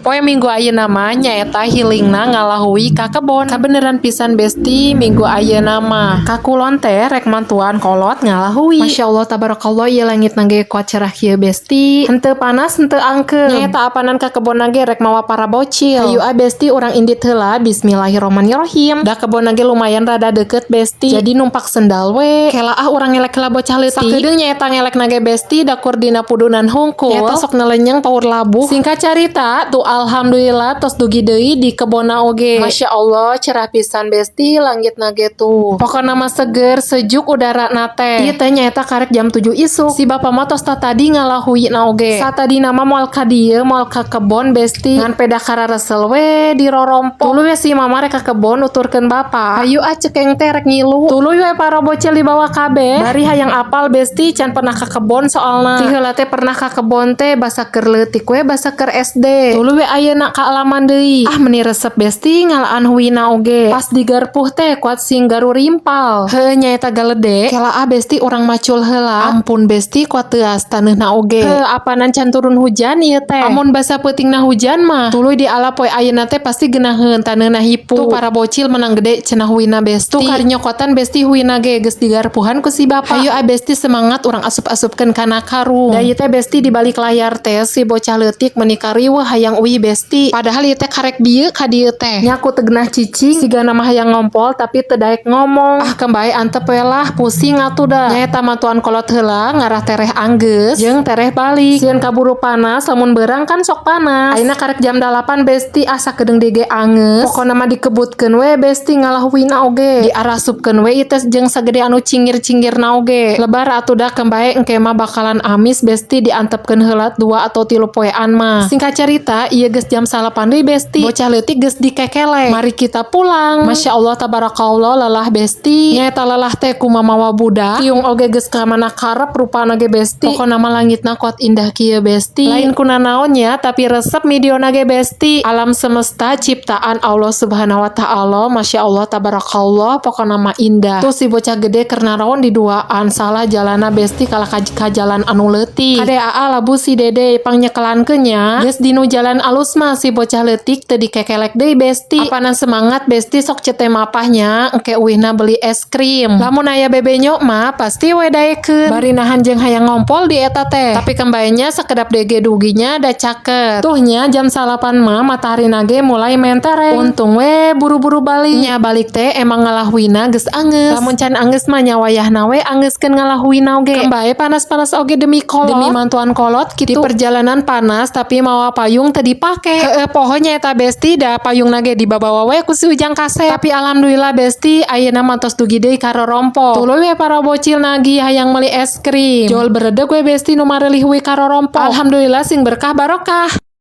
Poe minggu ayeuna mah nyaeta hilingna ngalahui ka kebon. Kabeneran pisan besti minggu ayeuna mah. Kakulon teh rek mantuan kolot ngalahui. Masya Allah tabarakallah ieu langit nage kuat cerah kieu besti. Henteu panas henteu angkeum. Nyaeta apanan ka kebon nage rek mawa para bocil. Hayu besti urang indit heula bismillahirrahmanirrahim. Da kebon nage lumayan rada deket besti. Jadi numpak sendal we. Kela urang ngelek heula bocah leutik. Sakedeung nyaeta ngelek nage besti da kur dina pudunan hungkul. Nyaeta sok nelenyeng paur labuh. Singkat cerita tuh alhamdulillah tos dugi deui di kebona oge. Masya Allah cerah pisan besti langit nage tuh. Pokona mah seger sejuk udara nate. Ieu teh nyaeta karek jam 7 isuk. Si bapa mah tos tadi ngalahui na oge. Satadi nama moal ka dieu moal ka kebon besti. Ngan peda kararesel we di rorompo. Tuluy we si mama rek ka kebon uturkeun bapa. Hayu cekeng teh rek ngilu. Tuluy we para bocil di bawah kabeh. Bari hayang apal besti can pernah ka kebon soalna. Ti heula teh pernah ka kebon teh basa keur leutik we basa keur SD. Tuluy we ayeuna ka alaman deui. Ah meni resep besti ngalaan huina oge. Pas digarpuh teh kuat sing garu rimpal. Heuh nyaeta galedek. Kela besti urang macul heula. Ampun besti kuat teuas taneuna oge. Heuh apanan can turun hujan ieu teh. Amun basa peutingna hujan mah tuluy di ala poe ayeuna teh pasti geunaheun taneuna hipu. Tuh para bocil menang gede cenah huina besti. Tuh karinyokotan besti huina ge geus digarpuhan ku si bapa. Hayu besti semangat urang asup-asupkeun kana karung. Da ieu teh besti di balik layar teh si bocah leutik meuni riweuh hayang uwi besti. Padahal ieu teh karek bieu ka dieu teh. Nya ku teu geunah cicing sigana mah hayang ngompol tapi teu daek ngomong. Ah kembae antep we lah pusing atuh da. Nyaeta mantuan kolot heula ngarah tereh anggeus jeung tereh balik. Sieun kaburu panas lamun beurang kan sok panas. Ayeuna karek jam 8 besti asa kedeung dige angeus. Pokona mah dikebutkeun we besti ngalahuina oge. Diarasupkeun we ieu teh jeung sagede anu cingir-cingirna oge. Lebar atuh da kembae engke mah bakalan amis besti diantepkeun heula 2 atau 3 poean mah. Singkat cerita ieu geus jam 8 deui besti. Bocah leutik geus dikekelek. Mari kita pulang. Masya Allah tabarakallah lelah besti. Nyaeta lelah teh kumamawa budak. Tiung oge geus ka mana karep rupana ge besti. Pokona mah langitna kuat indah kieu besti. Lain kunaon nya tapi resep videona ge besti. Alam semesta ciptaan Allah Subhanahu wa taala. Masya Allah tabarakallah pokona mah indah. Tuh si bocah gede keur naon di duaan salah jalana besti kala ka jalan anu leutik. Kade labu si dede pangnyekelankeun nya. Geus dinu jalan alus mah si bocah leutik teu dikekelek deui besti. Apana semangat besti sok cete mapahnya engke uihna beli es krim. Lamun aya bebenyok mah pasti we daekeun. Bari nahan jeung hayang ngompol di eta teh. Tapi kembaenya sakedap dege duginya da caket. Tuh nya jam 8 mah matahari nage mulai mentereng. Untung we buru-buru balik. Nya balik teh emang ngalahuina geus angeus. Lamun can angeus mah nya wayahna we angeuskeun ngalahuina oge. Kembae panas-panas oge demi kolot. Demi mantuan kolot kitu. Di perjalanan panas tapi mawa payung teu dipake. Heueuh pohonya eta besti da payung nage dibawa we ku si Ujang Kasep. Tapi alhamdulillah besti ayeuna mah tos dugi deui ka rorompo. Tuluy we para bocil nagi hayang meuli es krim. Jol beredeg we besti nu mareulih we ka rorompo. Alhamdulillah sing berkah barokah.